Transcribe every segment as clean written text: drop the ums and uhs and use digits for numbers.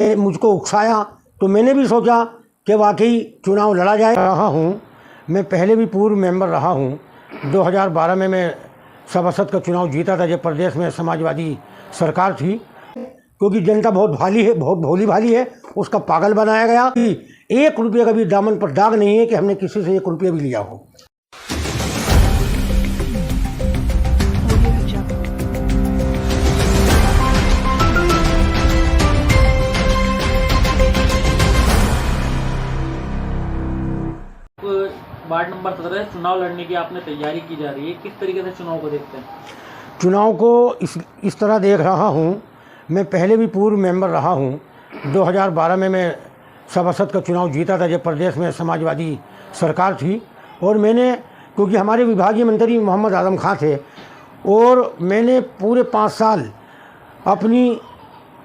मुझको उकसाया तो मैंने भी सोचा कि वाकई चुनाव लड़ा जाए। रहा हूँ, मैं पहले भी पूर्व मेंबर रहा हूँ। 2012 में मैं सभासद का चुनाव जीता था जब प्रदेश में समाजवादी सरकार थी। क्योंकि जनता बहुत भोली भाली है, उसका पागल बनाया गया कि 1 रुपये का भी दामन पर दाग नहीं है कि हमने किसी से 1 रुपया भी लिया हो। वार्ड नंबर 17 चुनाव लड़ने की आपने तैयारी की जा रही है, किस तरीके से चुनाव को देखते हैं? चुनाव को इस तरह देख रहा हूँ, मैं पहले भी पूर्व मेंबर रहा हूँ। 2012 में मैं सभासद का चुनाव जीता था जब प्रदेश में समाजवादी सरकार थी। और मैंने, क्योंकि हमारे विभागीय मंत्री मोहम्मद आजम खां थे, और मैंने पूरे 5 साल अपनी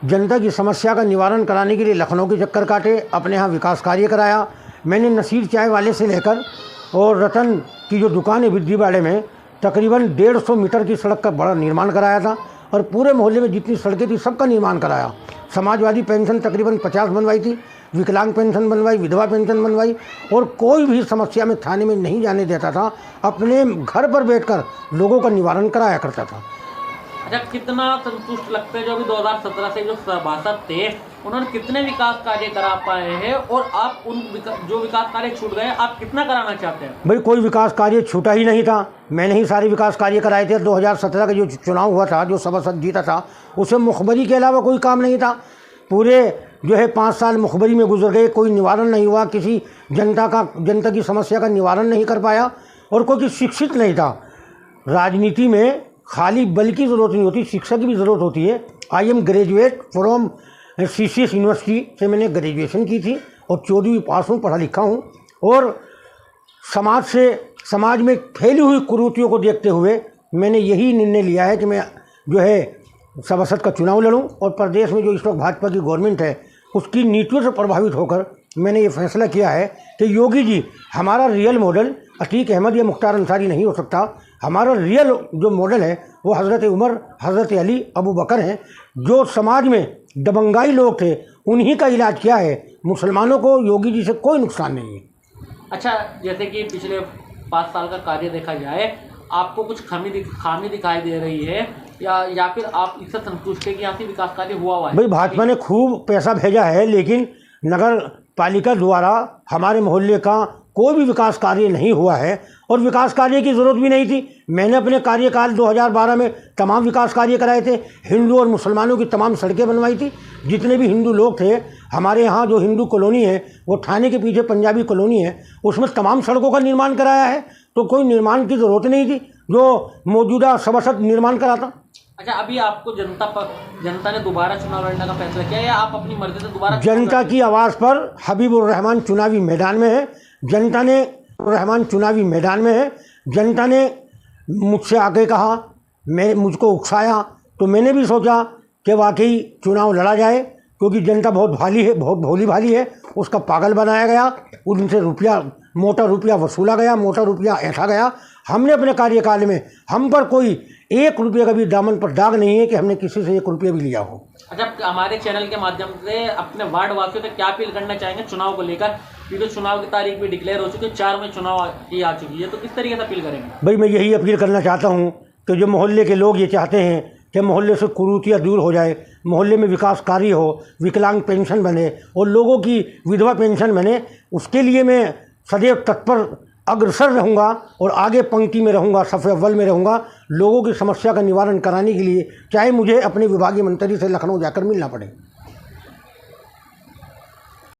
जनता की समस्या का निवारण कराने के लिए लखनऊ के चक्कर काटे, अपने यहाँ विकास कार्य कराया। मैंने नसीर चाय वाले से लेकर और रतन की जो दुकान है बिद्रीवाड़े में, तकरीबन 150 मीटर की सड़क का बड़ा निर्माण कराया था। और पूरे मोहल्ले में जितनी सड़कें थी सबका निर्माण कराया। समाजवादी पेंशन तकरीबन 50 बनवाई थी, विकलांग पेंशन बनवाई, विधवा पेंशन बनवाई। और कोई भी समस्या में थाने में नहीं जाने देता था, अपने घर पर बैठकर लोगों का निवारण कराया करता था। अच्छा, कितना संतुष्ट लगते हैं जो अभी 2017 से जो सभासद थे उन्होंने कितने विकास कार्य करा पाए हैं, और आप उन जो विकास कार्य छूट गए आप कितना कराना चाहते हैं? भाई, कोई विकास कार्य छूटा ही नहीं था, मैंने ही सारे विकास कार्य कराए थे। 2017 का जो चुनाव हुआ था, जो सभासद जीता था, उसे मुखबरी के अलावा कोई काम नहीं था। पूरे 5 साल मुखबरी में गुजर गए, कोई निवारण नहीं हुआ, किसी जनता की समस्या का निवारण नहीं कर पाया। और कोई शिक्षित नहीं था। राजनीति में खाली बल की ज़रूरत नहीं होती, शिक्षा की भी ज़रूरत होती है। I am graduate from CCS university से मैंने ग्रेजुएशन की थी और 14वीं पास हूँ, पढ़ा लिखा हूँ। और समाज में फैली हुई कुरीतियों को देखते हुए मैंने यही निर्णय लिया है कि मैं सभासद का चुनाव लड़ूं। और प्रदेश में जो इस वक्त भाजपा की गवर्नमेंट है उसकी नीतियों से प्रभावित होकर मैंने ये फैसला किया है कि योगी जी हमारा रियल मॉडल अतीक अहमद या मुख्तार अंसारी नहीं हो सकता। हमारा रियल जो मॉडल है वो हज़रत उमर, हज़रत अली, अबू बकर हैं। जो समाज में दबंगाई लोग थे उन्हीं का इलाज किया है। मुसलमानों को योगी जी से कोई नुकसान नहीं है। अच्छा, जैसे कि पिछले 5 साल का कार्य देखा जाए, आपको कुछ खामी दिखाई दे रही है या फिर आप इससे संतुष्ट है कि यहाँ से विकास कार्य हुआ है? भाई, भाजपा ने खूब पैसा भेजा है, लेकिन नगर पालिका द्वारा हमारे मोहल्ले का कोई भी विकास कार्य नहीं हुआ है। और विकास कार्य की ज़रूरत भी नहीं थी। मैंने अपने कार्यकाल 2012 में तमाम विकास कार्य कराए थे। हिंदू और मुसलमानों की तमाम सड़कें बनवाई थी। जितने भी हिंदू लोग थे, हमारे यहाँ जो हिंदू कॉलोनी है वो थाने के पीछे पंजाबी कॉलोनी है, उसमें तमाम सड़कों का निर्माण कराया है। तो कोई निर्माण की ज़रूरत नहीं थी, जो मौजूदा सभासद निर्माण कराता। अच्छा, अभी आपको जनता ने दोबारा चुनाव लड़ने का फैसला किया या आप अपनी मर्जी से दोबारा? जनता की आवाज़ पर हबीबुर रहमान चुनावी मैदान में है। जनता ने मुझसे आके कहा, मुझको उकसाया तो मैंने भी सोचा कि वाकई चुनाव लड़ा जाए। क्योंकि जनता बहुत भोली भाली है, उसका पागल बनाया गया। उनसे मोटा रुपया वसूला गया, मोटा रुपया ऐंठा गया। हमने अपने कार्यकाल में, हम पर कोई 1 रुपये का भी दामन पर दाग नहीं है कि हमने किसी से 1 रुपया भी लिया हो। अच्छा, हमारे चैनल के माध्यम से अपने वार्ड वासियों से क्या अपील करना चाहेंगे चुनाव को लेकर? क्योंकि चुनाव की तारीख भी डिक्लेयर हो चुकी है, 4 में चुनाव की आ चुकी है, तो किस तरीके से अपील करेंगे? भाई, मैं यही अपील करना चाहता हूँ कि जो मोहल्ले के लोग ये चाहते हैं कि मोहल्ले से कुरीतियाँ दूर हो जाए, मोहल्ले में विकास कार्य हो, विकलांग पेंशन बने और लोगों की विधवा पेंशन बने, उसके लिए मैं सदैव तत्पर अग्रसर रहूँगा और आगे पंक्ति में रहूँगा, सफ़े अव्वल में रहूँगा, लोगों की समस्या का निवारण कराने के लिए, चाहे मुझे अपने विभागीय मंत्री से लखनऊ जाकर मिलना पड़े।